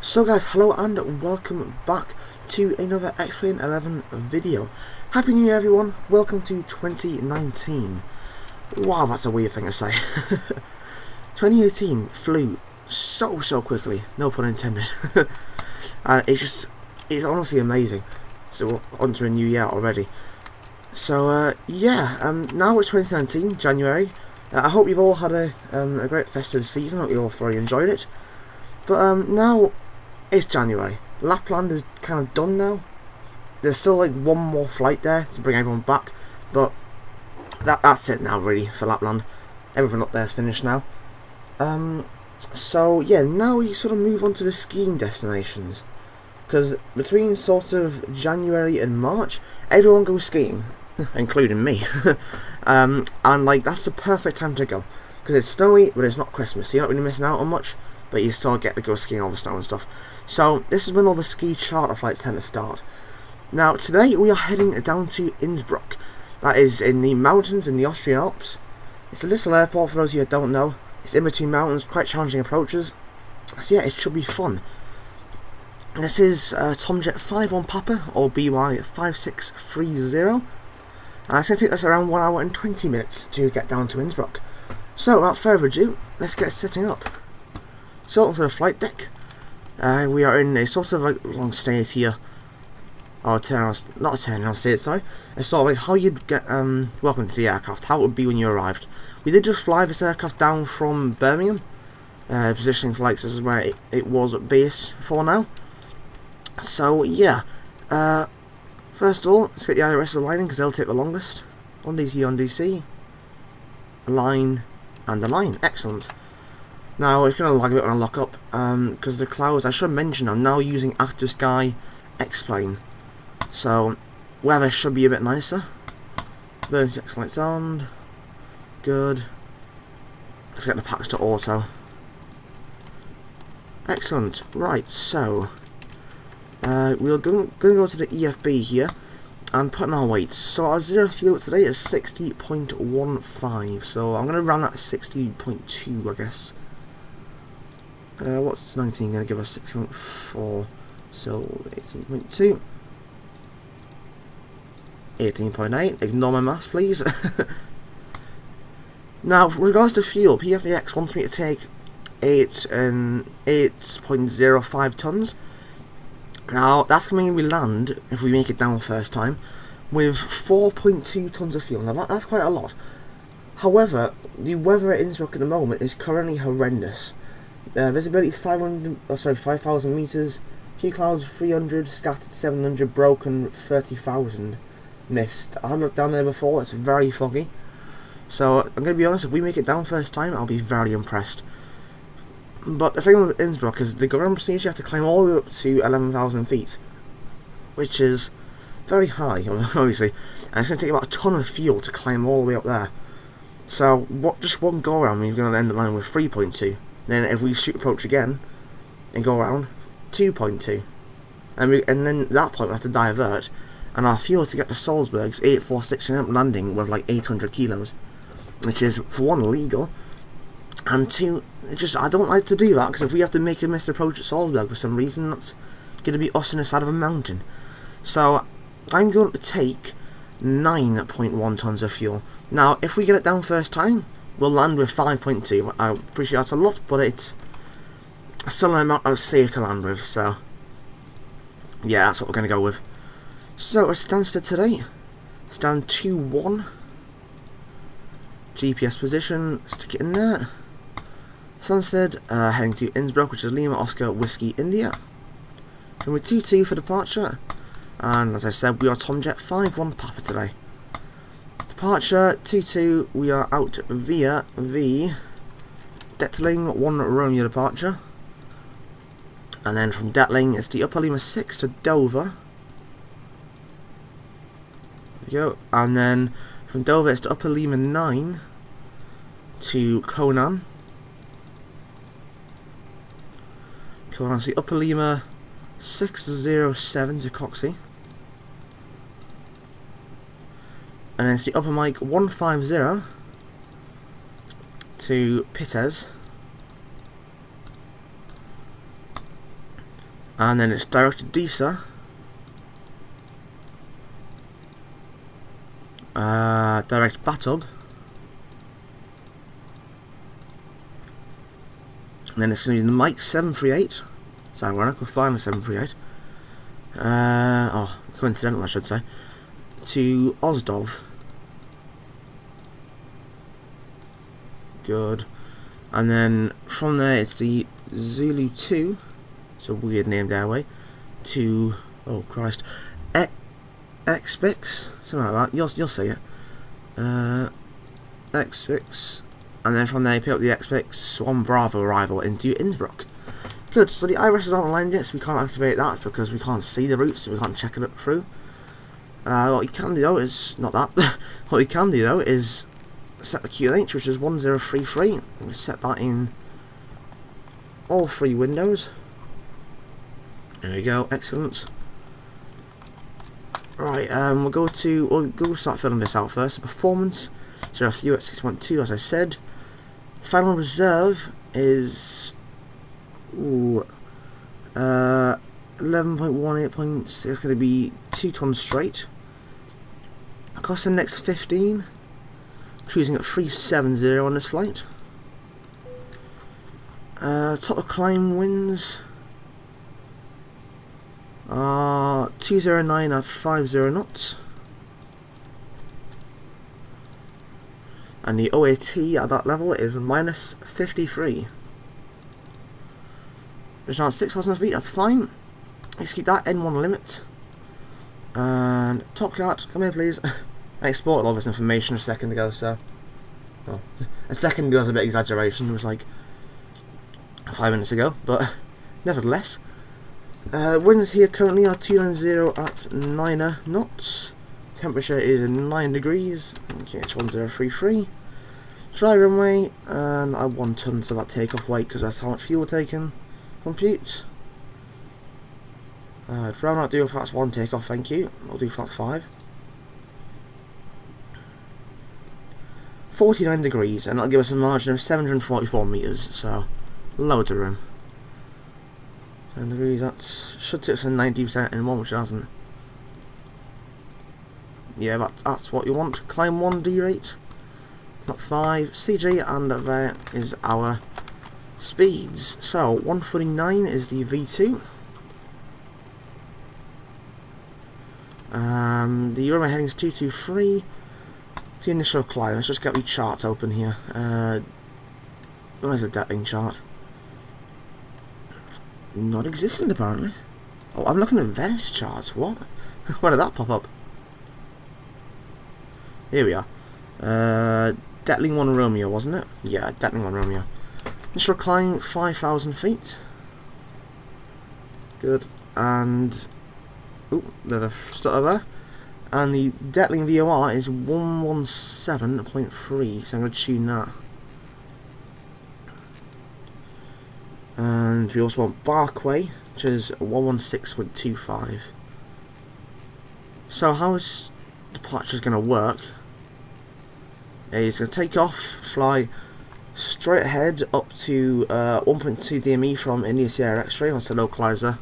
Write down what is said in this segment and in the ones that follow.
So guys, hello and welcome back to another Xplane 11 video. Happy New Year everyone, welcome to 2019. Wow, that's a weird thing to say. 2018 flew so quickly, no pun intended. It's honestly amazing. So onto a new year already. So now it's 2019, January. I hope you've all had a great festive season, I hope you all thoroughly enjoyed it. But now it's January. Lapland is kind of done now. There's still like one more flight there to bring everyone back, but that's it now really for Lapland. Everything up there is finished now. So yeah, now we sort of move on to the skiing destinations, because between sort of January and March, everyone goes skiing, including me. And like that's the perfect time to go, because it's snowy, but it's not Christmas, so you're not really missing out on much. But you still get to go skiing all the snow and stuff. So this is when all the ski charter flights tend to start. Now today we are heading down to Innsbruck. That is in the mountains in the Austrian Alps. It's a little airport for those of you who don't know. It's in between mountains, quite challenging approaches. So yeah, it should be fun. This is Tomjet 51 Papa, or BY5630. And it's going to take us around 1 hour and 20 minutes to get down to Innsbruck. So without further ado, let's get setting up. So onto the flight deck. We are in a sort of like long state here. Or not a turnaround state, sorry. It's sort of like how you'd get welcome to the aircraft, how it would be when you arrived. We did just fly this aircraft down from Birmingham. Positioning flights, this is where it was at base for now. So yeah. First of all, let's get the IRS aligning because they'll take the longest. On DC, on DC. Align and align. Excellent. Now it's going to lag a bit when I lock up, because the clouds, I should mention, I'm now using After Sky Xplane, so weather should be a bit nicer. Burn 6 lights on, good. Let's get the packs to auto. Excellent. Right, so we're going to go to the EFB here and put in our weights. So our zero fuel today is 60.15, so I'm going to run that 60.2, I guess. What's 19 going to give us? 6.4, so 18.2, 18.8, ignore my maths please. Now, with regards to fuel, PFAX wants me to take 8.05 tons. Now, that's going to mean we land, if we make it down the first time, with 4.2 tons of fuel. Now, that's quite a lot. However, the weather at Innsbruck at the moment is currently horrendous. Visibility is 5,000 meters. Few clouds 300, scattered 700, broken 30,000. Mist. I looked down there before. It's very foggy. So I'm going to be honest. If we make it down first time, I'll be very impressed. But the thing with Innsbruck is the ground procedure you have to climb all the way up to 11,000 feet, which is very high, obviously. And it's going to take about a ton of fuel to climb all the way up there. So just one go around, we're going to end the line with 3.2. Then if we shoot approach again and go around, 2.2, and then at that point we have to divert, and our fuel to get to Salzburg is 846, and end up landing with like 800 kilos, which is for one illegal, and two, I don't like to do that, because if we have to make a missed approach at Salzburg for some reason, that's going to be us on the side of a mountain. So I'm going to take 9.1 tons of fuel. Now if we get it down first time, we'll land with 5.2. I appreciate that's a lot, but it's still an amount I was safe to land with, so yeah, that's what we're going to go with. So, it's Stansted today. Stand 2-1. GPS position, stick it in there. Stansted, heading to Innsbruck, which is Lima Oscar Whiskey India. And we're 2-2 for departure. And as I said, we are Tomjet 51 Papa today. Departure 22, we are out via the Detling 1 Romeo departure, and then from Detling it's the Upper Lima 6 to Dover. There we go, and then from Dover it's the Upper Lima 9 to Conan. Conan's the Upper Lima 607 to Coxey. And then it's the Upper Mike 150 to Pitez. And then it's direct to DESA. Direct Batug. And then it's going to be the Mike 738. It's ironic, we're flying the 738. Coincidental I should say. To Ozdov. Good. And then from there it's the Zulu 2. It's a weird named airway. To, oh Christ, Xpix, something like that. You'll see it. Xpix, and then from there you pick up the Xpix Swan Bravo arrival into Innsbruck. Good. So the IRS aren't aligned yet, so we can't activate that because we can't see the routes, so we can't check it through. What you can do though is not that. What you can do though is set the QNH, which is 1033, and set that in all 3 windows. There we go, excellent. Right, we'll go start filling this out first. Performance, so a few at 6.2 as I said. Final reserve is 11.18. It's going to be 2 tons straight. Cost the next 15. Cruising at 370 on this flight. Top of climb winds 209 at 50 knots. And the OAT at that level is minus 53. There's now 6,000 feet, that's fine. Let's keep that N1 limit. And Top Cat, come here please. I exported all this information a second ago, so... Well, a second ago is a bit exaggeration, it was like 5 minutes ago, but nevertheless. Winds here currently are 290 at 9 knots. Temperature is 9 degrees. KH1033. Dry runway, and I 1 ton to that takeoff weight because that's how much fuel we're taking. Compute. Drown out do flaps 1 takeoff, thank you. I'll do flaps 5. 49 degrees, and that'll give us a margin of 744 meters, so loads of room. 10 degrees, that should sit for 90% in one, which it hasn't. Yeah, that's what you want. Climb 1 D rate. That's 5. CG, and there is our speeds. So 149 is the V2. The runway heading is 223. The initial climb. Let's just get the charts open here. Where's the depthing chart? Not existent apparently. Oh, I'm looking at Venice charts. What? Where did that pop up? Here we are. Detling 1 Romeo, wasn't it? Yeah, Detling 1 Romeo. Initial climb 5,000 feet. Good. And ooh, there's a stutter there. And the Detling VOR is 117.3, so I'm going to tune that. And we also want Barkway, which is 116.25. So how is departure going to work? It's going to take off, fly straight ahead up to 1.2 DME from India Sierra X-ray, that's the localizer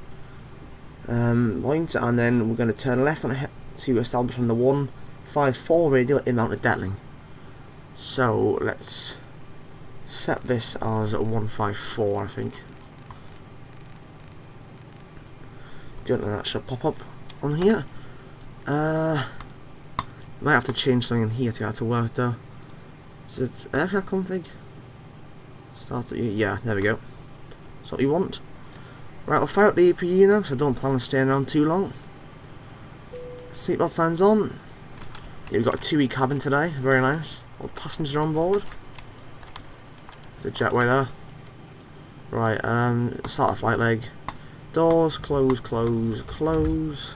point, and then we're going to turn left on to establish on the 154 radial in Mount Detling. So let's set this as 154, I think. Good, and that should pop up on here. Might have to change something in here to get it to work though. Is it aircraft config? Start at, yeah, there we go. That's what you want. Right, I'll fire up the EPU now, so I don't plan on staying around too long. Seatbelt signs on. Yeah, we've got a TUI cabin today, very nice. All passengers on board. There's a jetway there. Right, start a flight leg. Doors, close, close, close.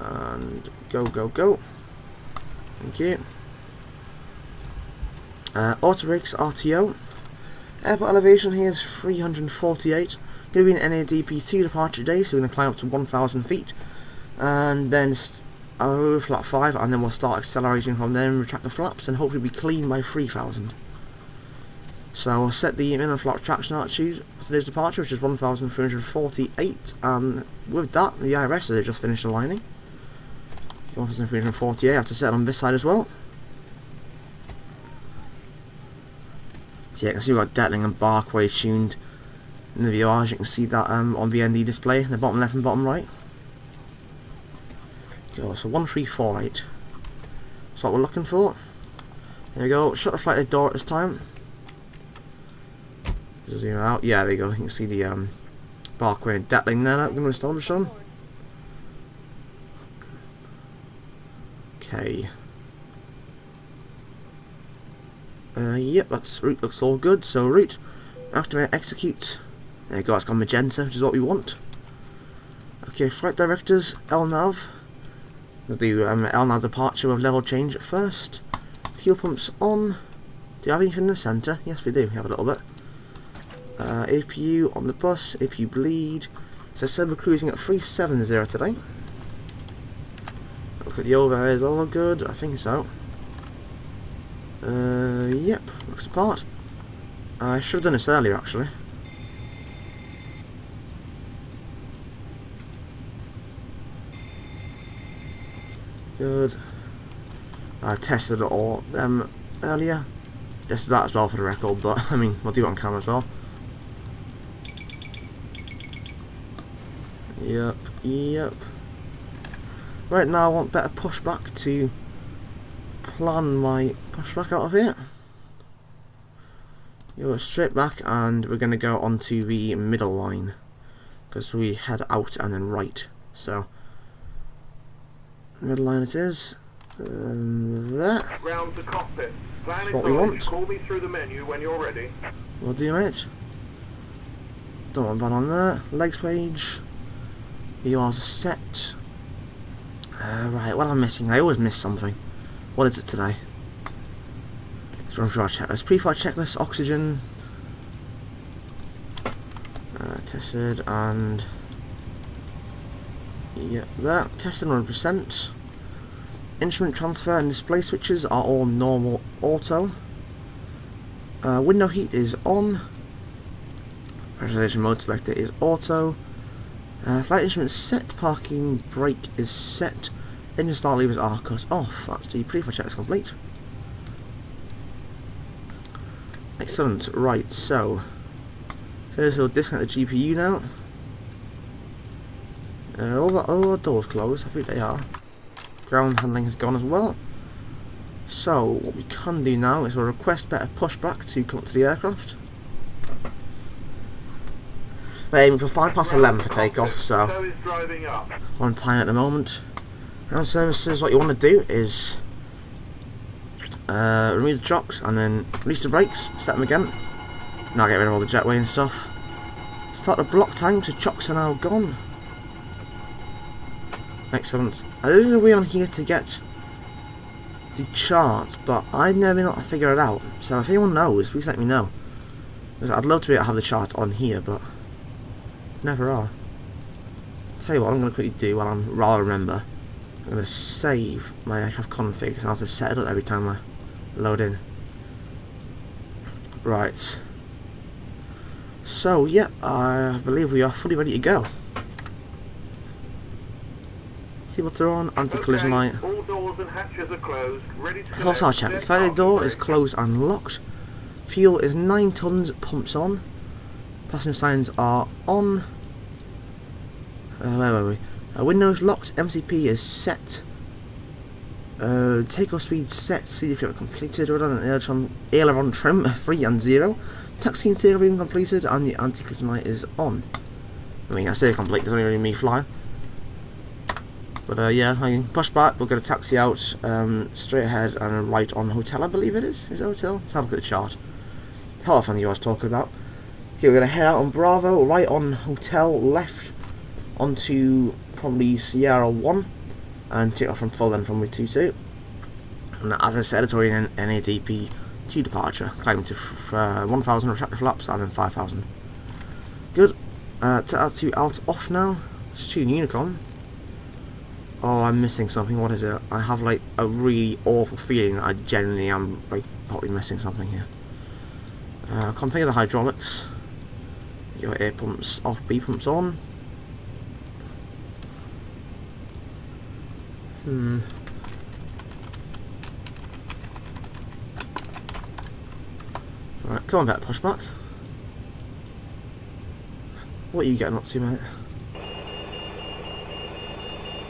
And go, go, go. Thank you. Orbx RTO. Airport elevation here is 348. Going to be an NADP2 departure day, so we're going to climb up to 1,000 feet. And then over flap 5, and then we'll start accelerating from there and retract the flaps, and hopefully be clean by 3,000. So I'll set the minimum flight traction altitude for today's departure, which is 1,348, and with that, the IRS has just finished aligning. 1,348, I have to set on this side as well. So yeah, you can see we've got Detling and Barkway tuned in the VORs. You can see that on the ND display, in the bottom left and bottom right. Go, so 1348. That's what we're looking for. There we go, shut the flight door at this time. Zoom out, yeah, there you go, you can see the Barkway and Detling there that we're going to establish on. Okay. Yep, that's route looks all good. So route, activate, execute. There you go, it's gone magenta, which is what we want. Okay, flight directors, LNAV. We'll do LNAV departure with level change at first. Fuel pumps on. Do you have anything in the centre? Yes, we do. We have a little bit. APU on the bus, APU bleed. So I said we're cruising at 370 today. Look at the overhead, all good? I think so. Yep, looks the part. I should have done this earlier actually. Good. I tested it all earlier. Tested that as well for the record, but I mean, we'll do it on camera as well. Yep, yep. Right now I want better pushback to plan my pushback out of here. Go straight back and we're going to go onto the middle line because we head out and then right. So middle line it is. There. Round the cockpit. That's what we want. Call me through the menu when you're ready. Will do, mate. Don't want that on there. Legs page. VORs are set. Right, what am I missing? I always miss something. What is it today? Let's run through our checklist. Pre-flight checklist, oxygen. Tested and... Yep, that. Tested 100%. Instrument transfer and display switches are all normal auto. Window heat is on. Pressurization mode selector is auto. Flight instrument set. Parking brake is set. Engine start levers are cut off. That's the pre-flight check is complete. Excellent. Right, so we'll disconnect the GPU now. All the doors closed. I think they are. Ground handling has gone as well. So what we can do now is we'll request better pushback to come up to the aircraft. We're aiming for 11:05 for takeoff, so on time at the moment. Ground services, what you want to do is remove the chocks and then release the brakes, set them again. Now get rid of all the jetway and stuff. Start the block time, so chocks are now gone. Excellent. I don't know a way on here to get the chart, but I've never been able to figure it out. So if anyone knows, please let me know. Because I'd love to be able to have the chart on here, but never are. Tell you what, I'm going to quickly do while I remember. I'm going to save my aircraft config, so I'll have to set it up every time I load in. Right. So, yeah, I believe we are fully ready to go. What's on, anti-collision light. All doors and hatches are closed, ready to False start check. Flight door is closed and locked. Fuel is 9 tons, pumps on. Passenger signs are on. Where were we? Windows locked, MCP is set. Takeoff speed set, CD equipment completed. Aileron trim 3 and 0. Taxi and takeoff being completed, and the anti-collision light is on. I mean, I say complete, there's only really me flying. But yeah, I can push back, we'll get a taxi out, straight ahead and right on hotel, I believe it is. Is it hotel? Let's have a look at the chart. Telephone you was talking about. Okay, we're going to head out on Bravo, right on hotel, left onto probably Sierra 1, and take off from full then from 22. And as I said, it's already an NADP 2 departure, climbing to 1,000 retractor flaps and then 5,000. Good. Altitude out off now. It's tune Unicom. Oh, I'm missing something. What is it? I have like a really awful feeling that I genuinely am like probably missing something here. Configure the hydraulics. Your air pumps off, B pumps on. Right, come on back, Pushback. What are you getting up to, mate?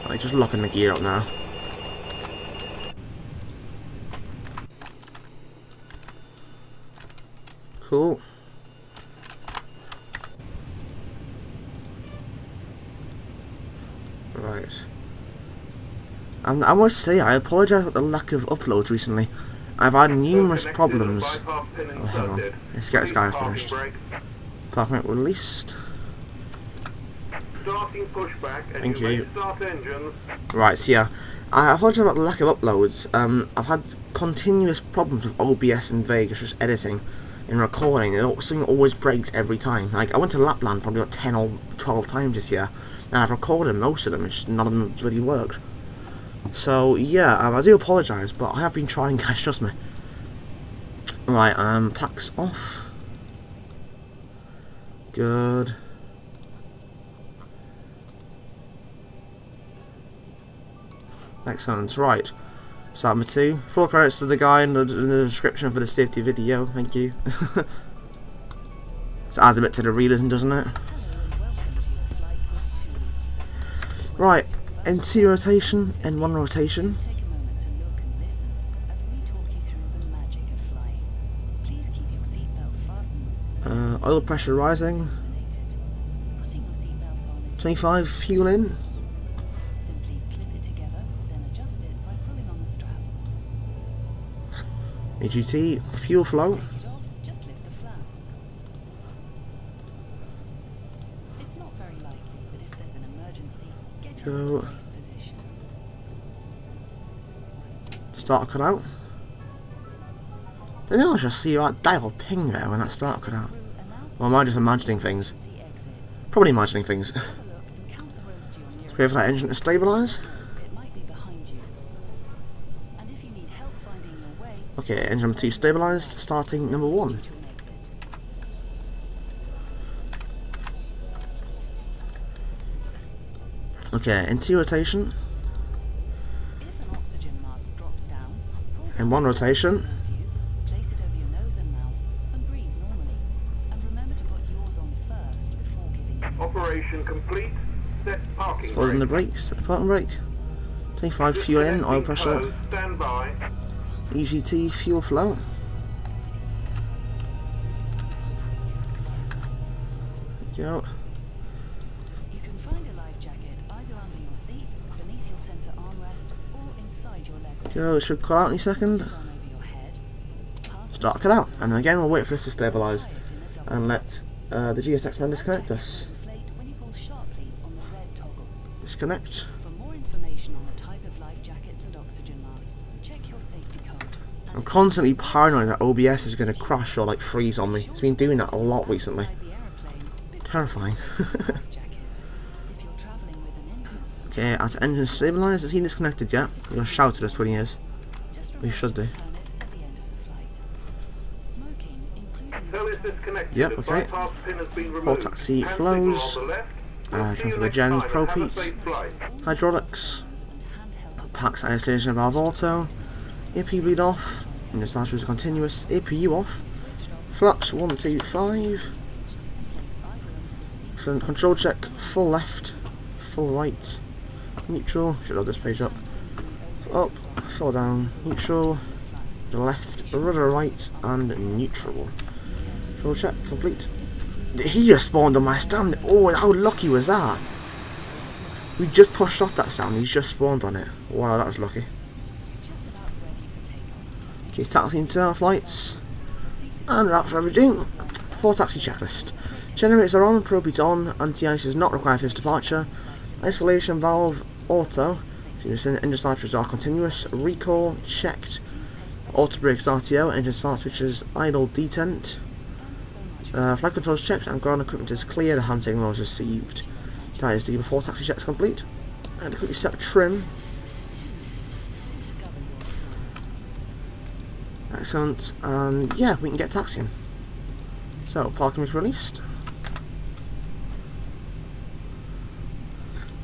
Right, just locking the gear up now. Cool. Right. And I must say, I apologise for the lack of uploads recently. I've had numerous problems. Oh, hang on. Let's get this guy finished. Parking brake released. Thank you. Right, so yeah. I apologise about the lack of uploads. I've had continuous problems with OBS and Vegas, just editing and recording. Something always breaks every time. Like, I went to Lapland probably about 10 or 12 times this year, and I've recorded most of them, it's just none of them really worked. So, yeah, I do apologise, but I have been trying, guys, trust me. Right, packs off. Good. Excellent, right. Start number 2. Full credits to the guy in the description for the safety video, thank you. So adds a bit to the realism, doesn't it? Right, interior rotation and one rotation. Oil pressure rising. 25 fuel in. AGT fuel flow. Go. Start cut out. Didn't I just see that dial ping there when that start cut out? Or am I just imagining things? Probably imagining things. Wait for that engine to stabilise. Okay, engine number 2 stabilised, starting number 1. Okay, interior rotation. And one rotation. Operation complete. Set parking Hold in brake. the brakes, set the parking brake. 25 fuel in, oil pressure. Stand by. EGT fuel flow. There we go. You can find a life jacket either under your seat, beneath your center armrest, or inside your leg. Go, it should cut out any second. Start cut out, and again we'll wait for this to stabilise and let the GSX man disconnect us. Disconnect. For more information on the type of life jackets and oxygen masks, check your safety code. I'm constantly paranoid that OBS is going to crash or like freeze on me. It's been doing that a lot recently. Terrifying. Okay, as engine stabilised, is he disconnected yet? You'll shout at us when he is. We should do. Yep, okay. Full taxi flows. Trim for the gens, propheats. Hydraulics. Packs isolation valve auto. AP bleed off. And the starter is continuous. APU off. Flaps 1, 2, 5. Excellent. Control check. Full left. Full right. Neutral. Should have this page up. Up. Full down. Neutral. The left. Rudder right. And neutral. Control check. Complete. He just spawned on my stand. Oh, how lucky was that? We just pushed off that stand. He's just spawned on it. Wow, that was lucky. Okay, taxi internal flights. And that's everything. For taxi checklist. Generators are on, probe is on, anti-ice is not required for this departure. Isolation valve auto. Engine starters are continuous. Recall checked. Auto brakes RTO. Engine start switches idle detent. Flight controls checked and ground equipment is clear. The hand signal is received. That is the before taxi checks complete. And quickly set trim. Excellent. And yeah, we can get taxiing. So, parking brake released.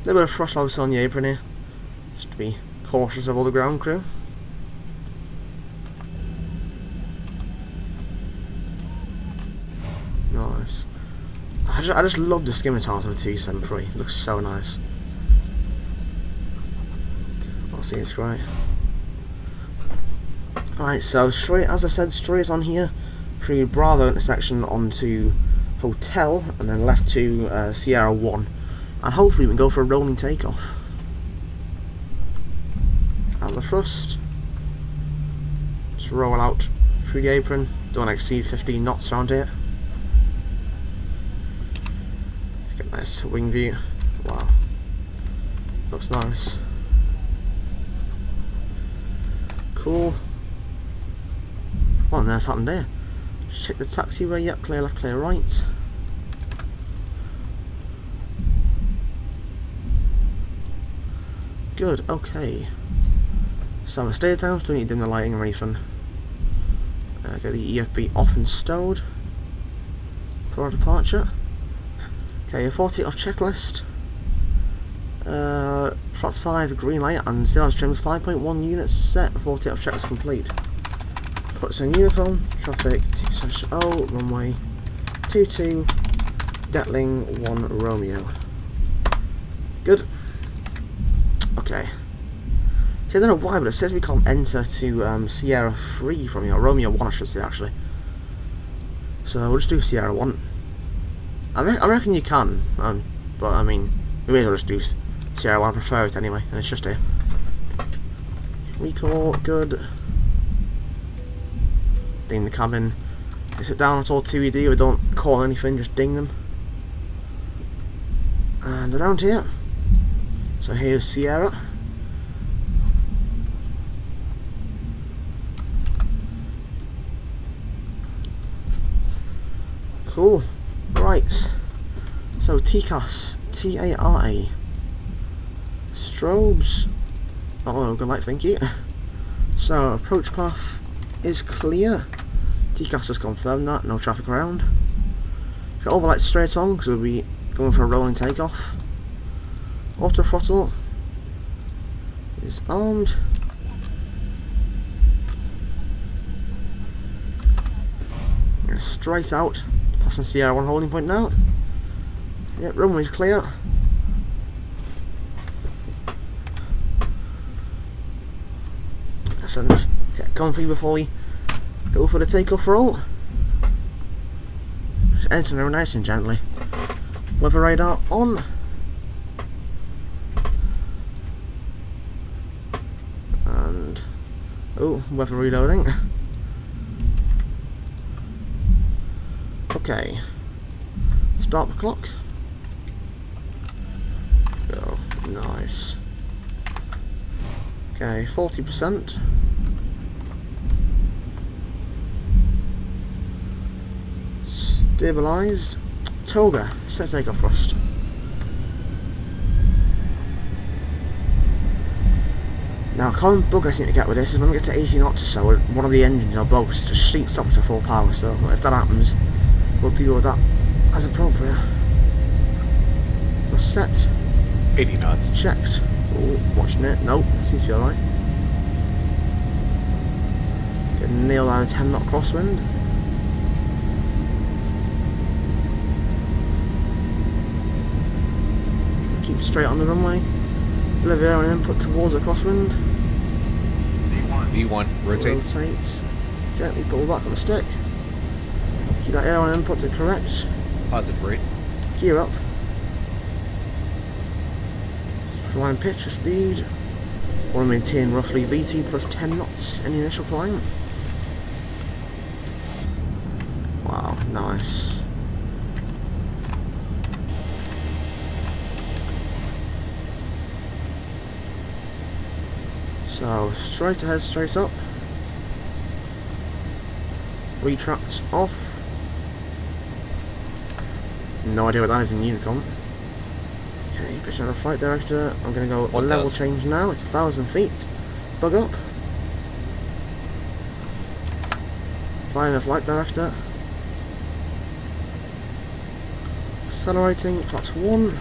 A little bit of frost louse on the apron here, just to be cautious of all the ground crew. Nice. I just love the skimming tiles on the 273. It looks so nice. I'll see, it's great. Right, so straight, as I said, straight on here through Bravo intersection onto Hotel, and then left to Sierra 1, and hopefully we can go for a rolling takeoff. Out the thrust. Just roll out through the apron. Don't exceed 15 knots around here. Get a nice wing view. Wow, looks nice. Cool. What on earth's happened there? Check the taxiway. Yep, clear left, clear right. Good, okay. So stay times, don't need to dim the lighting or anything. Get the EFB off and stowed for our departure. Okay, a 40 off checklist. Flats 5 green light and zero trim 5.1 units set. 40 off checklist complete. Puts in uniform, traffic 2/0, runway 22, Detling 1 Romeo. Good. Okay. See, I don't know why, but it says we can't enter to Sierra 3 from here, or Romeo 1 I should say actually. So we'll just do Sierra 1. I reckon you can, but I mean, we may as well just do Sierra 1, I prefer it anyway, and it's just here. Recall, good. Ding the cabin. They sit down, it's all 2ED, we don't call anything, just ding them. And around here. So here's Sierra. Cool. Right. So TCAS, TARA. Strobes. Oh, good light, thank you. So approach path is clear. TCAS has confirmed that, no traffic around. Got all the lights straight on because we'll be going for a rolling takeoff. Auto throttle is armed. And straight out, passing Sierra 1 holding point now. Yep, runway's clear. So get comfy before we go for the takeoff roll. Just entering her nice and gently. Weather radar on. And oh, weather reloading. Okay. Start the clock. Go. Nice. Okay, 40%. Stabilised. Toga, set takeoff thrust. Now, a common bug I seem to get with this is when we get to 80 knots or so, one of the engines or both just shoots up to full power, so if that happens, we'll deal with that as appropriate. We're set. 80 knots. Checked. Oh, watching it. Nope, seems to be alright. Getting nailed out of 10 knot crosswind. Keep straight on the runway. Deliver air and input towards the crosswind. V1, rotate. Rotate. Gently pull back on the stick. Keep that air on input to correct. Positive rate. Gear up. Flying pitch for speed. Want to maintain roughly V2 plus 10 knots in the initial climb. Wow, nice. So, straight ahead, straight up. Retract off. No idea what that is in Unicom. Okay, pitch on the flight director. I'm going to go 1,000. level change now. It's 1,000 feet. Bug up. Flying the flight director. Accelerating, flaps 1.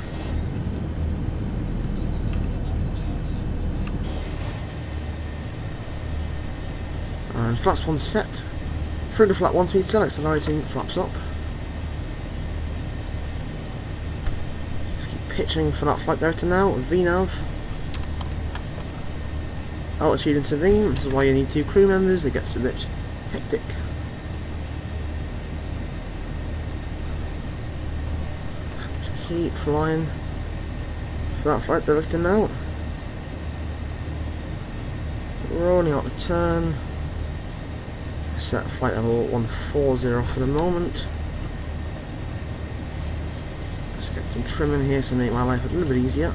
And flaps 1 set. Through the flap 1 speed cell, accelerating, flaps up. Just keep pitching for that flight director now, VNAV. Altitude intervene, this is why you need 2 crew members, it gets a bit hectic. Just keep flying for that flight director now. Rolling out the turn. Set flight level 140 for the moment. Let's get some trim in here to make my life a little bit easier.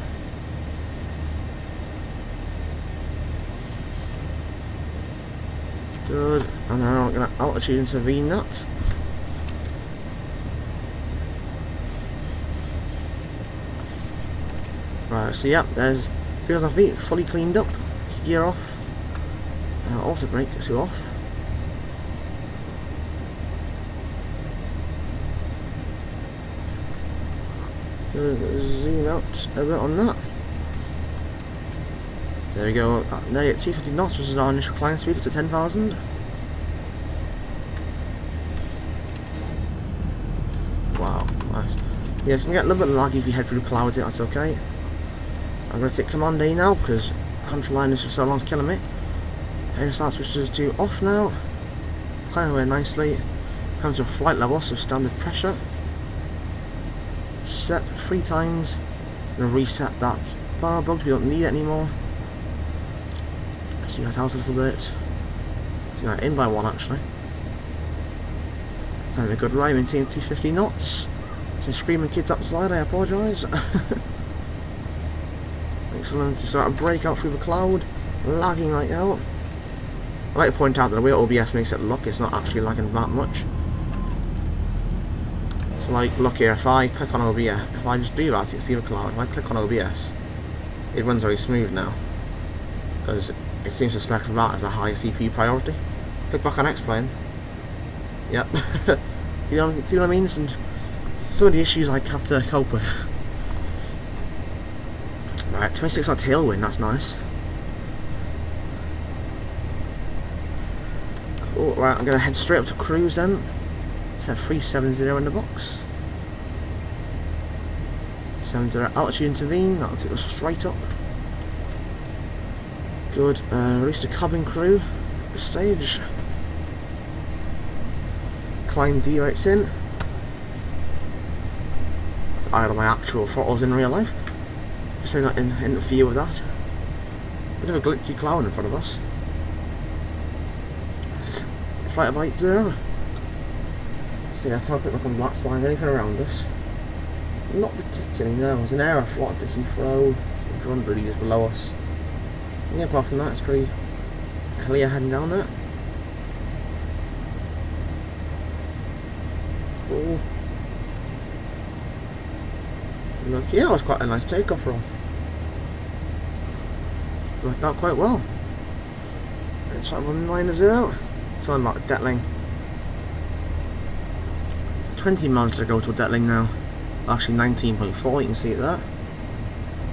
Good, and now I'm going to altitude intervene that. Right, so yep, there's wheels and feet fully cleaned up. Gear off. Auto brake, 2 off. Zoom out a bit on that. There we go, nearly at 250 knots, which is our initial climb speed up to 10,000. Wow, nice. Yeah, it's going to get a little bit laggy if we head through clouds here, that's okay. I'm going to take Command A now, because hand flying this for so long is killing me. Engine start switches to off now. Climb away nicely. Come to a flight level, so standard pressure. Set 3 times. I'm going to reset that bar bug, we don't need it anymore. See that out a little bit. See that in by 1 actually. Having a good ride, maintain 250 knots. Some screaming kids outside, I apologise. Excellent, to start a breakout through the cloud, lagging like hell. I'd like to point out that the way OBS makes it look, it's not actually lagging that much. So like, look here, if I click on OBS, if I just do that, you can see the cloud. If I click on OBS, it runs very smooth now. Because it seems to select that as a high CPU priority. Click back on Xplane. Yep. See what I mean? And some of the issues I have to cope with. Right, 26 knot tailwind, that's nice. Cool, right, I'm going to head straight up to cruise then. Set 370 in the box. 70 altitude intervene, that'll take us straight up. Good, release the cabin crew at this stage. Climb D rates in. I had my actual throttles in real life. Just saying that in the view of that. Bit of a glitchy cloud in front of us. Flight of 80. See, I take a look on black spine, anything around us. Not particularly, no. There's an air float to Heathrow, it's in front of just below us. Yeah, apart from that, it's pretty clear heading down there. Cool. Look, yeah, that was quite a nice takeoff roll. Worked out quite well. It's like 190. Something about the Detling. 20 miles to go to a Detling now. Actually 19.4, you can see it there.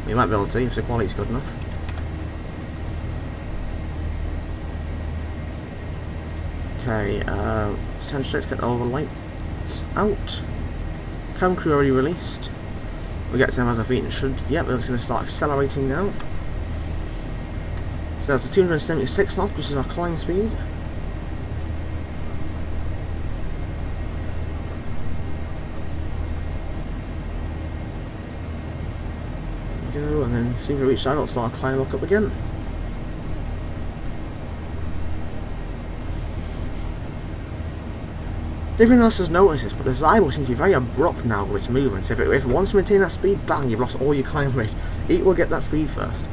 You might be able to if the quality's good enough. Okay, essentially let's get all the lights out. Cabin crew already released. We get 10,000 feet and should, yep, we're just going to start accelerating now. So to 276 knots, which is our climb speed. There we go, and then as soon as we reach that, it'll start climbing back up again. If everyone else has noticed this, but the Zibo seems to be very abrupt now with its movements. If it wants to maintain that speed, bang, you've lost all your climb rate. It will get that speed first.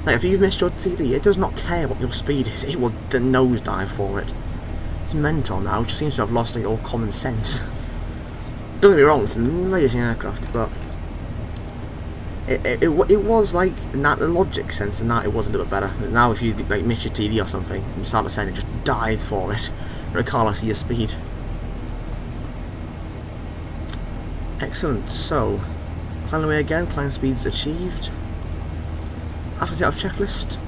Like, if you've missed your TD, it does not care what your speed is. It will nosedive for it. It's mental now. It just seems to have lost all common sense. Don't get me wrong, it's an amazing aircraft, but it was like in that the logic sense, and that it was a little bit better. Now, if you like miss your TD or something, and you start descending, it just dies for it, regardless of your speed. Excellent, so climb away again, climb speeds achieved. After the takeoff checklist,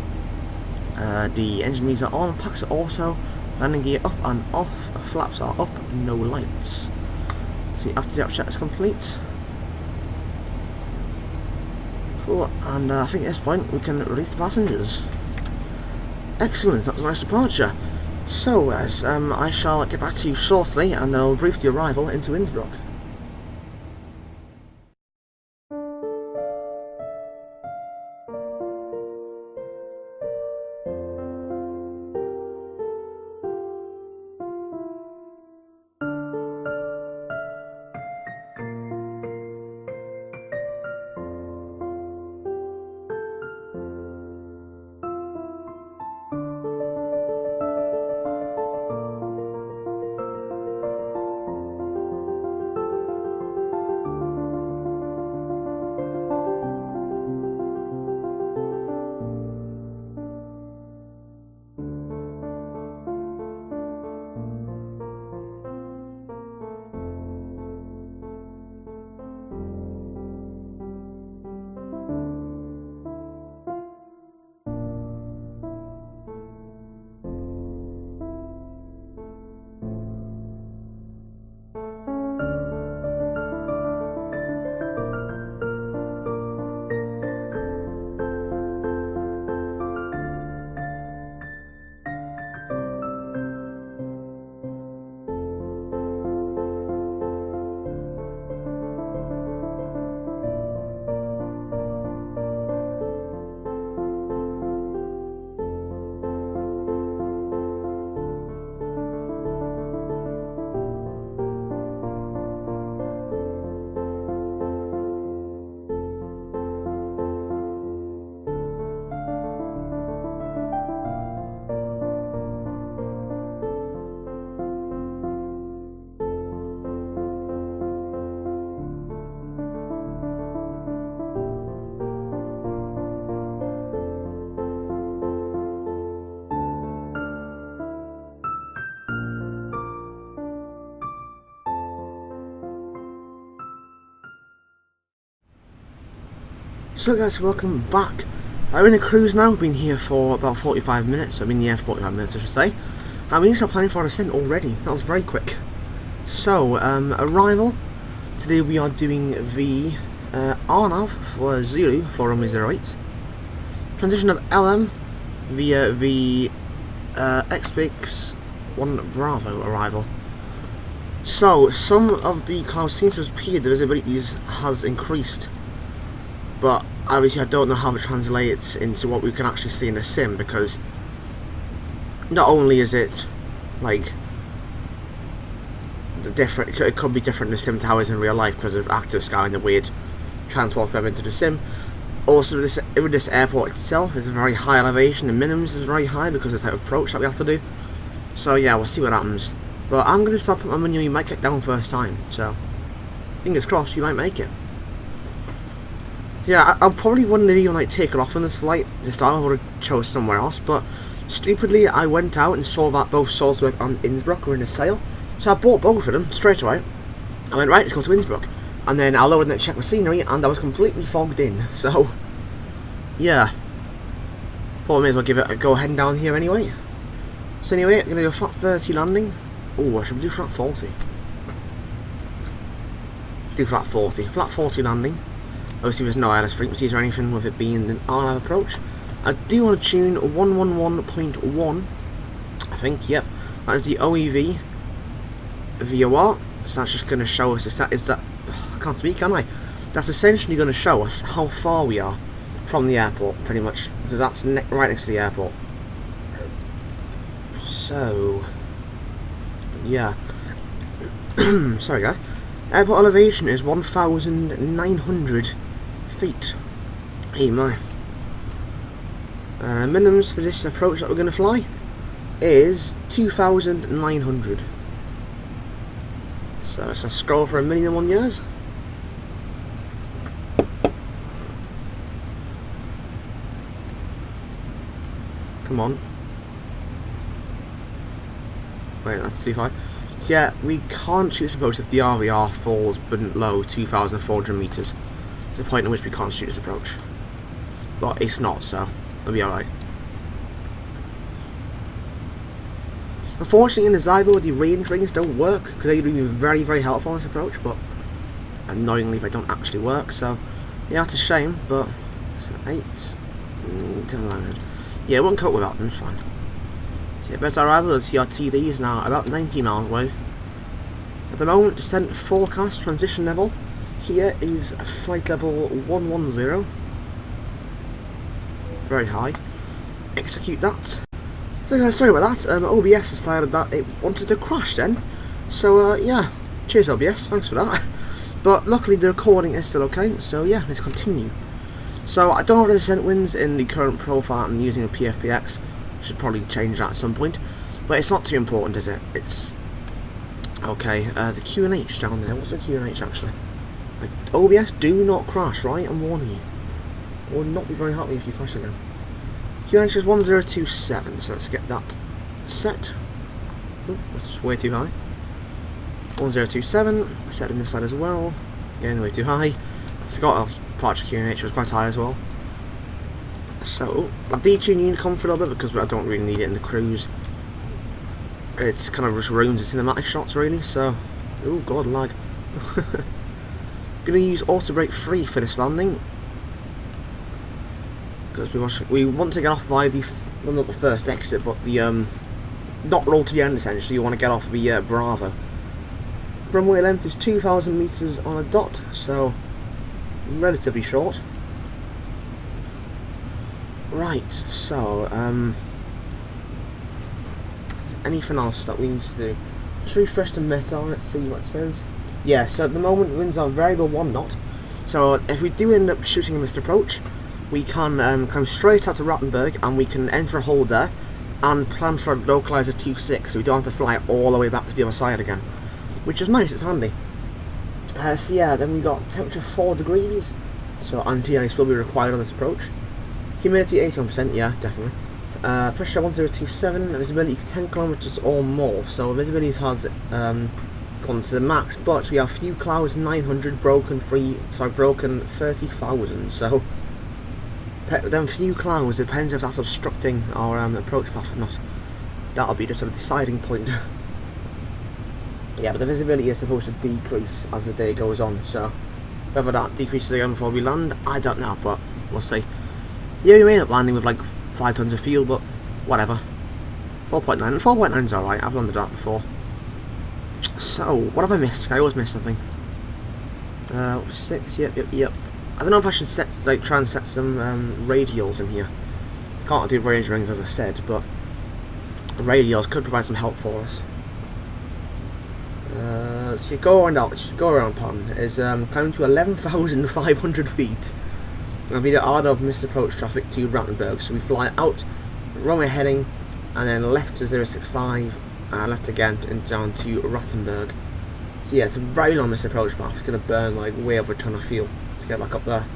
the engine reads are on, packs are auto, landing gear up and off, flaps are up, no lights. So after the takeoff check is complete. Cool, and I think at this point we can release the passengers. Excellent, that was a nice departure. So as I shall get back to you shortly and I'll brief the arrival into Innsbruck. So guys, welcome back. We're in a cruise now. We've been here for about 45 minutes. I've been here 45 minutes, I should say. And we need to start planning for our descent already. That was very quick. So, arrival. Today we are doing the RNAV for Zulu for runway 08. Transition of LM via the X1 Bravo arrival. So, some of the clouds seem to have appeared, the visibility has increased. But obviously I don't know how it translates into what we can actually see in the sim, because not only is it like the different, it could be different in the sim to how it is in real life because of active sky and the weird transport we have into the sim. Also with this airport itself, it's a very high elevation, the minimums is very high because of the type of approach that we have to do. So yeah, we'll see what happens. But I'm going to stop at my menu, you might get down first time, so fingers crossed you might make it. Yeah, I probably wouldn't have even like taken off on this flight this time. I would have chose somewhere else, but stupidly I went out and saw that both Salzburg and Innsbruck were in a sale, so I bought both of them straight away. I went, right, let's go to Innsbruck, and then I loaded and checked the scenery, and I was completely fogged in. So yeah, thought I may as well give it a go heading down here anyway. So anyway, I'm gonna do a flat 30 landing. Oh, I should do flat 40. Let's do flat 40. Flat 40 landing. Obviously there's no wireless frequencies or anything with it being an RNAV approach. I do want to tune 111.1, I think, yep. That is the OEV VOR, so that's just going to show us, I can't speak, can I? That's essentially going to show us how far we are from the airport, pretty much, because that's right next to the airport. So, yeah. Sorry guys. Airport elevation is 1,900 feet. Hey my. Minimums for this approach that we're going to fly is 2,900. So let's scroll for 1,000,001 years. Come on. Wait, that's too far. So yeah, we can't shoot this approach if the RVR falls below 2,400 meters. To the point at which we can't shoot this approach. But it's not, so it'll be alright. Unfortunately, in the Zibo, the range rings don't work, because they would be very, very helpful on this approach, but annoyingly, they don't actually work, so yeah, it's a shame, but so 8, 900. Yeah, it won't cope without them, it's fine. So yeah, best arrival at CRTD is now about 90 miles away. At the moment, descent forecast transition level here is flight level 110. Very high. Execute that. So guys, sorry about that. OBS decided that it wanted to crash then. So yeah, cheers OBS, thanks for that. But luckily the recording is still okay, so yeah, let's continue. So I don't have the descent winds in the current profile I'm using a PFPX. Should probably change that at some point. But it's not too important, is it? It's okay. The QNH down there. What's the QNH actually? Like, OBS, do not crash, right? I'm warning you. I would not be very happy if you crash again. QNH is 1027, so let's get that set. Oh, that's way too high. 1027, set in this side as well. Again, way too high. I forgot our departure QNH was quite high as well. So, I've detuned Unicom for a little bit because I don't really need it in the cruise. It's kind of just ruins the cinematic shots really, so... Oh god, lag. Gonna use auto brake 3 for this landing. Because we want to get off via the, well, not the first exit, but the, not roll to the end essentially, you want to get off the Bravo. Runway length is 2,000 meters on a dot, so relatively short. Right, so, is there anything else that we need to do? Just refresh the meta, let's see what it says. Yeah, so at the moment the winds are variable 1 knot, so if we do end up shooting a missed approach, we can come straight out to Rottenburg and we can enter a hold there and plan for a localizer 2.6, so we don't have to fly all the way back to the other side again, which is nice, it's handy. So yeah, then we got temperature 4 degrees, so anti-ice will be required on this approach. Humidity 81%, yeah, definitely. Pressure 1027, visibility 10 kilometers or more, so visibility has gone to the max, but we have few clouds 900, broken 30,000, so them few clouds, depends if that's obstructing our approach path or not. That'll be the sort of deciding point. Yeah, but the visibility is supposed to decrease as the day goes on, so whether that decreases again before we land, I don't know, but we'll see. Yeah, we may end up landing with like 5 tons of fuel, but whatever. 4.9, 4.9 is alright, I've landed that before. So, what have I missed? I always miss something. 6, yep. I don't know if I should try and set some radials in here. Can't do range rings as I said, but radials could provide some help for us. Let's see, go around pattern is climbing to 11,500 feet. And we are of missed approach traffic to Rottenburg, so we fly out, runway heading, and then left to 065, left again and down to Rottenburg. So yeah, it's a very long missed approach path. It's going to burn like way over a ton of fuel to get back up there.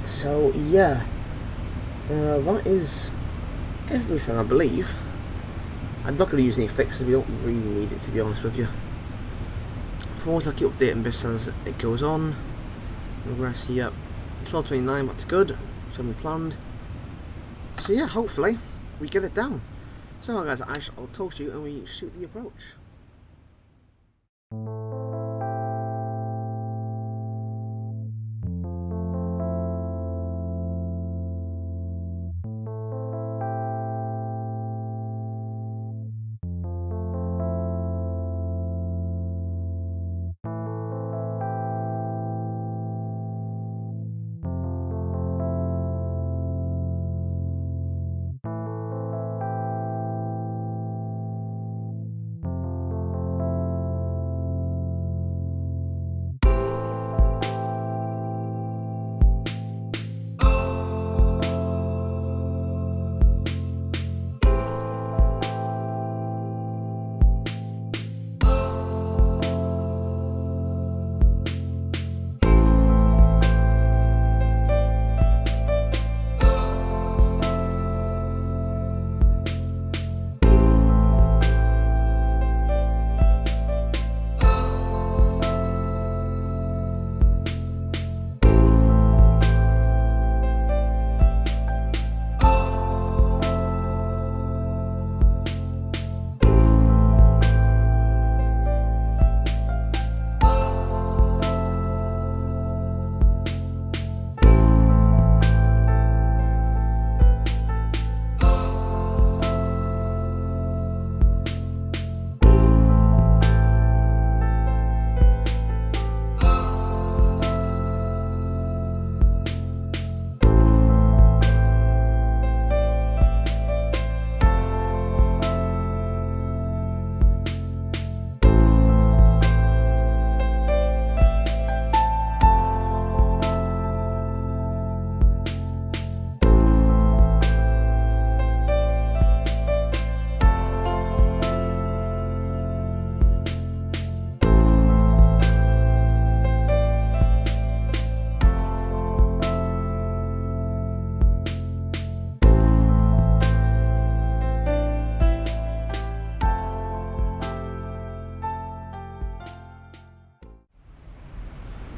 So yeah, that is everything I believe. I'm not going to use any fixes, we don't really need it to be honest with you. Forward, I'll keep updating this as it goes on. Progress, yep. 12:29, that's good. So we planned. So yeah, hopefully we get it down. So guys, I'll talk to you and we shoot the approach.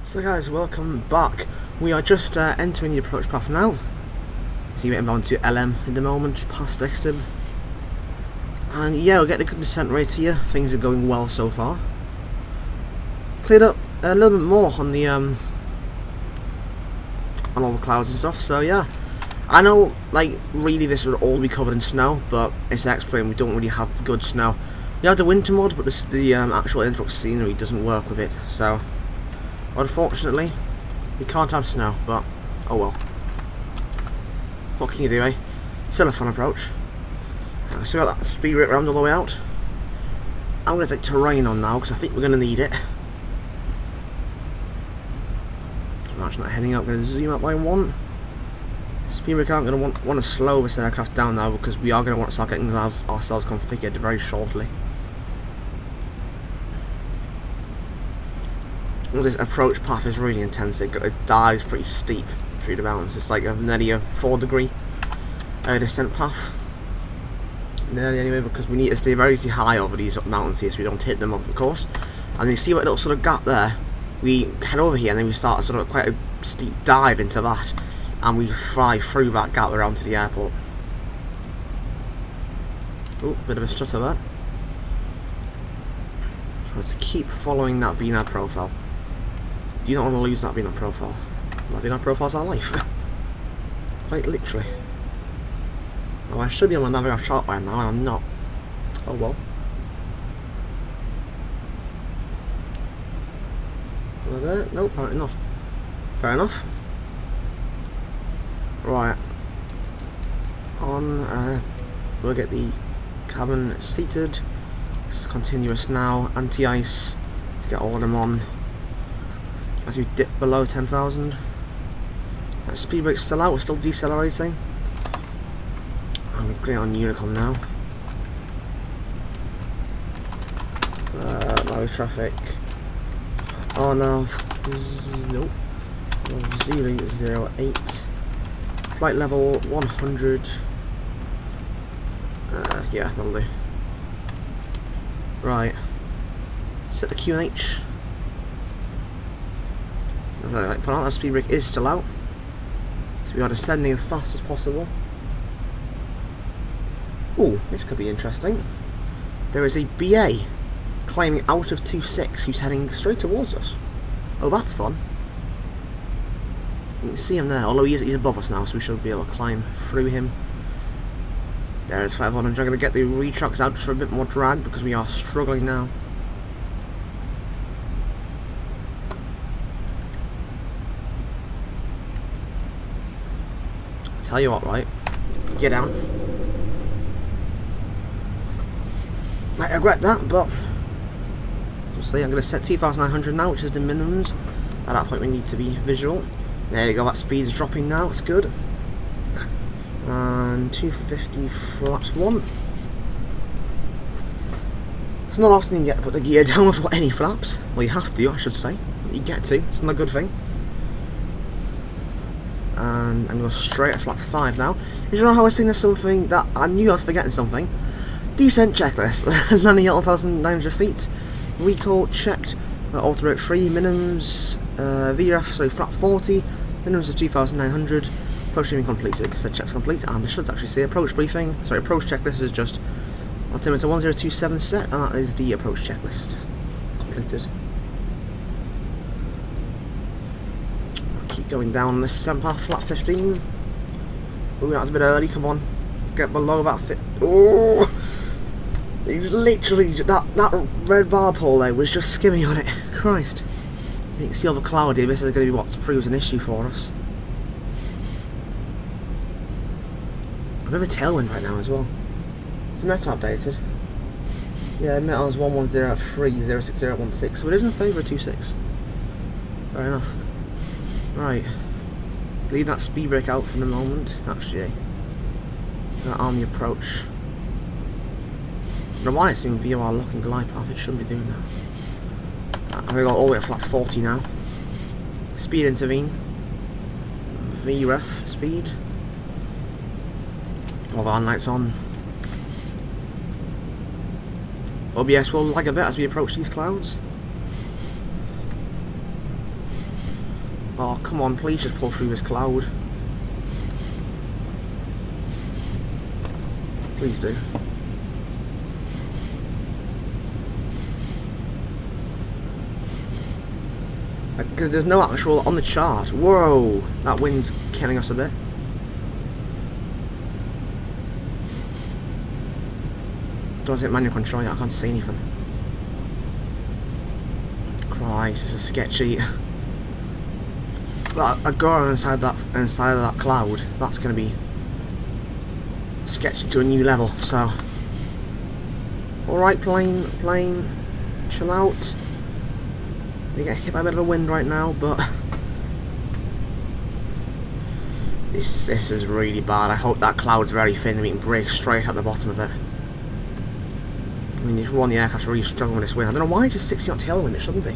So guys, welcome back. We are just entering the approach path now. See, we're inbound to LM at the moment, past Exton. And yeah, we'll get the good descent rate here. Things are going well so far. Cleared up a little bit more on the on all the clouds and stuff. So yeah, I know like really this would all be covered in snow, but it's Xplane. We don't really have good snow. We have the winter mod, but the actual Innsbruck scenery doesn't work with it. So unfortunately, we can't have snow. But oh well. What can you do, eh? Still a fun approach. So got that speed rate rammed all the way out. I'm going to take terrain on now because I think we're going to need it. I'm actually not heading up. I'm going to zoom up by one. Speed rate I'm going to want to slow this aircraft down now because we are going to want to start getting ourselves configured very shortly. This approach path is really intense. It dives pretty steep through the mountains. It's like nearly a 4-degree descent path. Nearly anyway, because we need to stay very high over these mountains here so we don't hit them, of course. And you see what little sort of gap there? We head over here and then we start sort of quite a steep dive into that, and we fly through that gap around to the airport. Oh, bit of a stutter there. So to keep following that VNAV profile. Do you not want to lose that VNAV profile? That VNAV profile's our life. Quite literally. Oh, I should be on my Navigator chart by now, and I'm not. Oh well. No, apparently not. Fair enough. Right. On, we'll get the cabin seated. It's continuous now. Anti-ice. Let's get all of them on. As we dip below 10,000. Speed brake's still out, we're still decelerating. I'm going on Unicom now. Low traffic. Oh no. Nope. 008. Flight level 100. Yeah, that'll do. Right. Set the QNH. As I like put out, that speed brake is still out. So we are descending as fast as possible. Ooh, this could be interesting. There is a BA climbing out of 2.6 who's heading straight towards us. Oh, that's fun. You can see him there, although he's above us now, so we should be able to climb through him. There is 500. I'm going to get the retracts out for a bit more drag because we are struggling now. Tell you what, right? Get down. Might regret that, but we'll see. I'm going to set 2,900 now, which is the minimums. At that point, we need to be visual. There you go. That speed is dropping now. It's good. And 250 flaps 1. It's not often you get to put the gear down without any flaps. Well, you have to, I should say. You get to. It's not a good thing. And I'm going to go straight at flaps 5 now. Did you know how I was saying there's something that I knew I was forgetting something? Descent checklist. Landing at 1,900 feet. Recall checked. Auto-brake 3. Minimums. VRF, sorry, flap 40. Minimums is 2,900. Approach briefing completed. Descent checks complete. And I should actually say approach briefing. Sorry, approach checklist is just altimeter 1027 set. And that is the approach checklist. Completed. Keep going down this descent path. Flat 15. Ooh, that was a bit early. Come on. Let's get below that fit. Oh! Literally, that red bar pole there was just skimming on it. Christ. You can see all the cloudy. This is going to be what proves an issue for us. A bit of a tailwind right now as well. Is the metal updated? Yeah, metal is 1103-06016, so it is in favour of 2.6. Fair enough. Right. Leave that speed brake out for the moment. Actually, that army approach. I don't know why it's doing VOR lock and glide path. It shouldn't be doing that. I'm going to go all the way to flats 40 now. Speed intervene. VREF speed. All the lights on. OBS will lag a bit as we approach these clouds. Oh, come on, please just pull through this cloud. Please do. Because there's no actual on the chart. Whoa, that wind's killing us a bit. Don't hit manual control yet, I can't see anything. Christ, this is sketchy. But a girl inside of that cloud, that's going to be sketchy to a new level. So, alright, plane, chill out. We get hit by a bit of a wind right now, but this is really bad. I hope that cloud's very thin and we can brake straight at the bottom of it. I mean, if one of the aircraft's really struggling with this wind. I don't know why it's just 60 knot tailwind, it shouldn't be.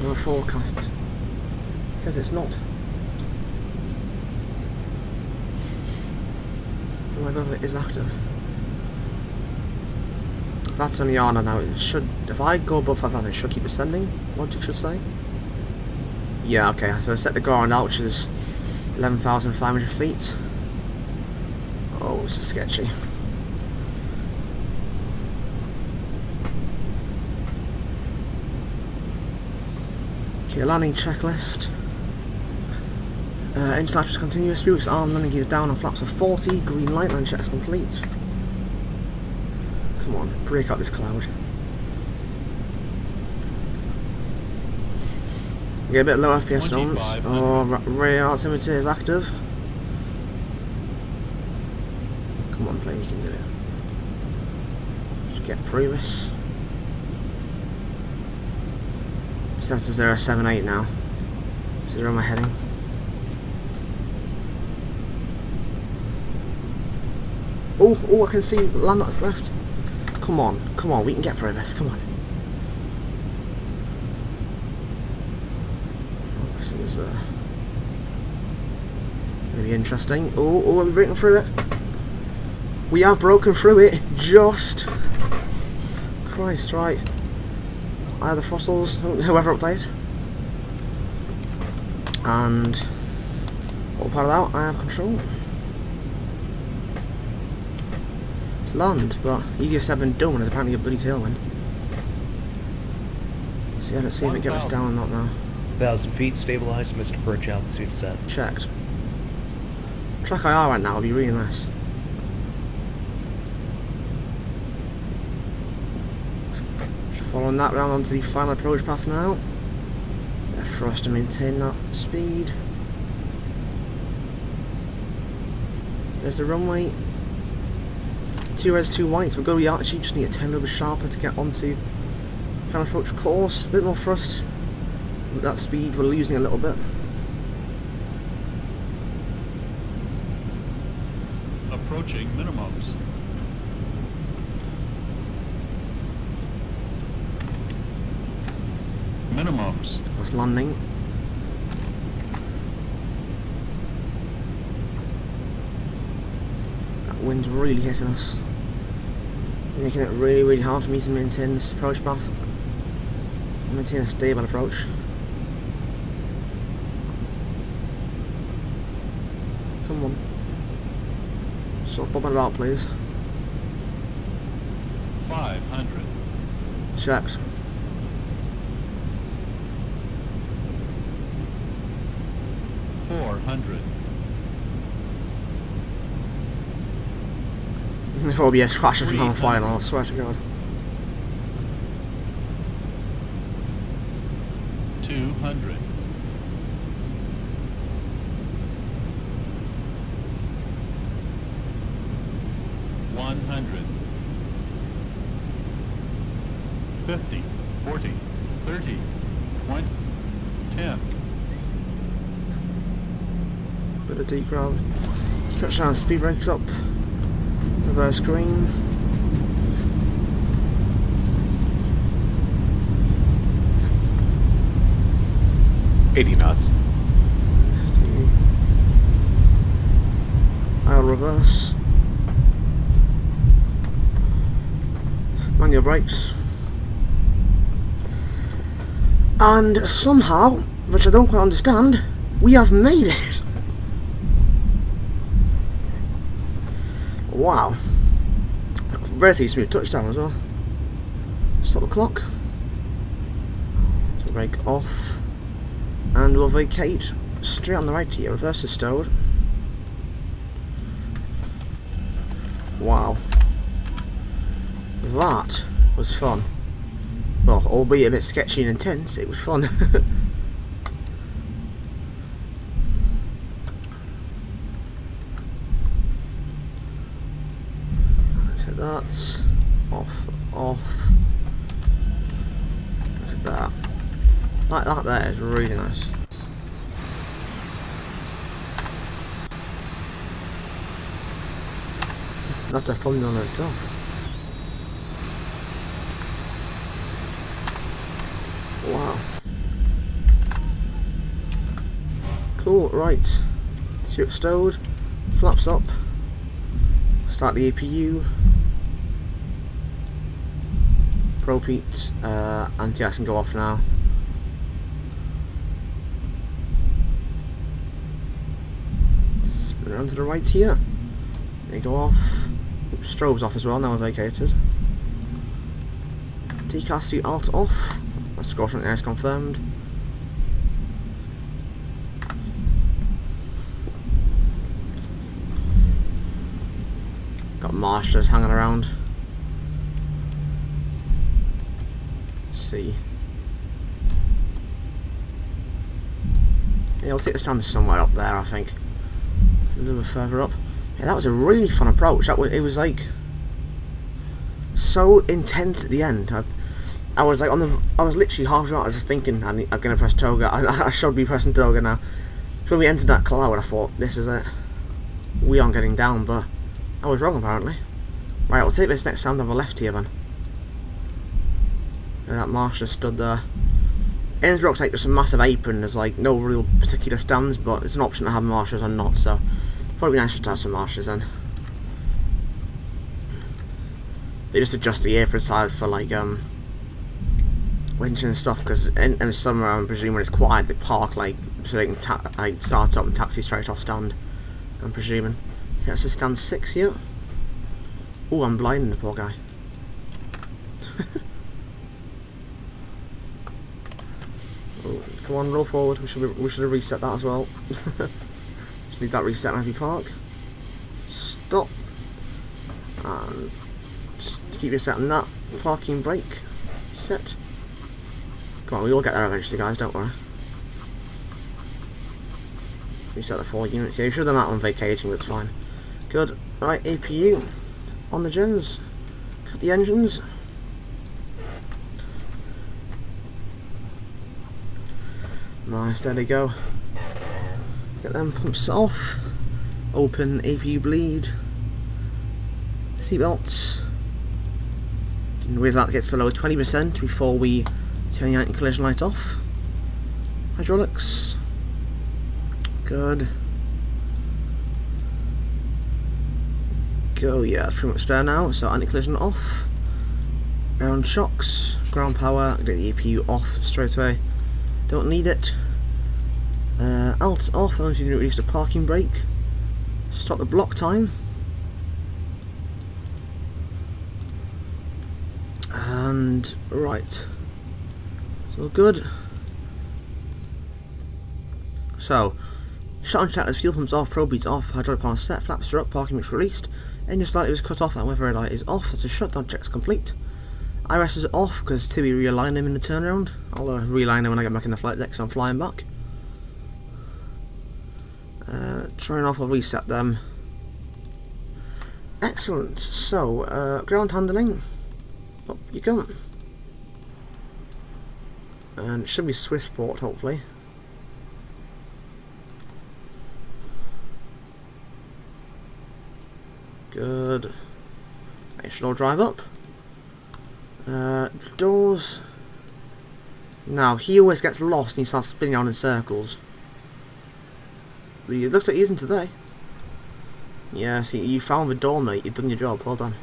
No forecast. It says it's not. Oh, I love it is active. That's only on now. It should, if I go above 5,000, it should keep ascending. Logic should say. Yeah, okay. So I set the ground out, which is 11,500 feet. Oh, this is sketchy. Okay, landing checklist. Engine start is continuous. Spirits arm landing gears down on flaps of 40. Green light, land checks complete. Come on, break up this cloud. Get a bit low FPS zones. Oh, radar altimeter is active. Come on, plane, you can do it. Just get through this. Set to 078 now. 0 am I heading? Oh, I can see land knots left. Come on, we can get through this, come on. Oh, this is gonna be interesting. Oh, are we breaking through it? We have broken through it, just. Christ, right. I have the throttles, whoever update. And autopilot out, I have control. Land, but EVGA 7 done is apparently a bloody tailwind. So yeah, let's see if it gets us down or not now. 1,000 feet, stabilized, Mr. Perch altitude set. Checked. Track IR right now would be really nice. Just following that round onto the final approach path now. For us to maintain that speed. There's the runway. 2 reds, 2 whites. We'll go with the altitude, just need to turn a little bit sharper to get onto final approach course. A bit more thrust. With that speed, we're losing a little bit. Approaching minimums. Minimums. That's landing. That wind's really hitting us. Making it really, really hard for me to maintain this approach path. Maintain a stable approach. Come on. Stop bobbing about, please. 500. Checked. If OBS crashes from on fire, I swear to God. 200. 100. 50. 40. 30. 20. 10. Bit of deep crowd. Touchdown, speed brakes up. Reverse green. $80 knots. I'll reverse. Manual brakes. And somehow, which I don't quite understand, we have made it! Wow. Relatively smooth touchdown as well. Stop the clock. So brake off. And we'll vacate straight on the right here. Reverse is stowed. Wow. That was fun. Well, albeit a bit sketchy and intense, it was fun. So that's off. Look at that. Like that there is really nice. That's a fun one itself. Wow. Cool, right. See it stowed. Flaps up. Start the APU. Propete. Anti-ice can go off now. Spin around to the right here. They go off. Oops, strobe's off as well, now vacated. Decast suit alt off. That's Scotland Air is confirmed. Got marshals hanging around. Let's see. Yeah, I'll take the stand somewhere up there, I think. A little bit further up. Yeah, that was a really fun approach. It was like so intense at the end. I was like I was literally halfway out. I was just thinking, I'm gonna press toga. I should be pressing toga now. So when we entered that cloud, I thought, this is it. We aren't getting down, but I was wrong apparently. Right, I'll take this next stand on the left here then. And that marsh just stood there. Innsbruck's like just a massive apron. There's like no real particular stands, but it's an option to have marshes or not. So thought it'd be nice to have some marshes then. They just adjust the apron size for like winter and stuff, because in summer, I'm presuming when it's quiet, they park like so they can like start up and taxi straight off stand. I'm presuming. So that's just stand 6 here. Oh, I'm blinding the poor guy. Oh, come on, roll forward. We should have reset that as well. Just need that reset on heavy park. Stop. And just keep resetting that. Parking brake. Set. Come on, we will get there eventually, guys, don't worry. Reset the 4 units. Yeah, you should have done that on vacating, that's fine. Good. Right, APU. On the gens. Cut the engines. Nice, there they go. Get them pumps off. Open APU bleed. Seatbelts. With that gets below 20% before we turn the anti-collision light off. Hydraulics. Good. Go, yeah, that's pretty much there now. So anti-collision off. Ground shocks. Ground power. Get the APU off straight away. Don't need it. Alt off. That means you can release the parking brake. Stop the block time. And right. So good. So, shutdown checklist, fuel pumps off, probe beads off, hydraulic panel set, flaps are up, parking brakes released, engine start is cut off and weather light is off. That's a shutdown check's complete. IRS is off because TUI realign them in the turnaround. I'll realign them when I get back in the flight deck, so I'm flying back. Turn off, I'll reset them. Excellent. So, ground handling. Up you go. And it should be Swissport, hopefully. Good. It should all drive up. Doors. Now, he always gets lost and he starts spinning around in circles. But it looks like he isn't today. Yeah, see, you found the door, mate. You've done your job. Well done.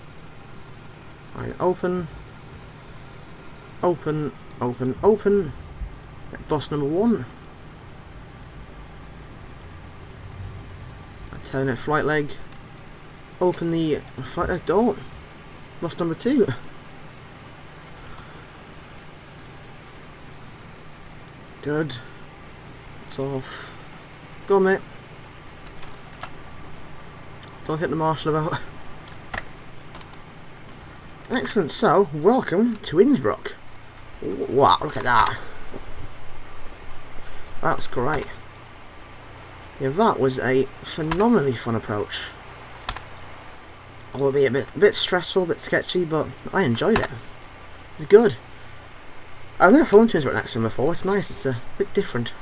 Right, open. Open, open, open. Boss number 1. Turn that flight leg. Open the flight leg door. Boss number 2. Good. It's off. Go on, mate. Don't hit the marshal about. Excellent, so, welcome to Innsbruck. Wow, look at that. That's great. Yeah, that was a phenomenally fun approach. Albeit a bit stressful, a bit sketchy, but I enjoyed it. It was good. I've never flown to Innsbruck next to him before. It's nice. It's a bit different.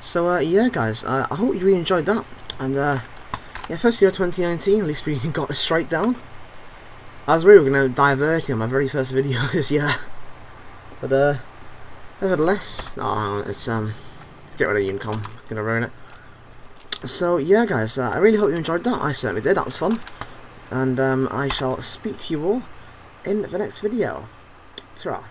So yeah, guys. I hope you really enjoyed that. And yeah, first video 2019. At least we got it straight down. I was really going to divert on my very first video this year, but nevertheless, let's get rid of Unicom. Gonna ruin it. So yeah, guys. I really hope you enjoyed that. I certainly did. That was fun. And I shall speak to you all in the next video. Ta-ra.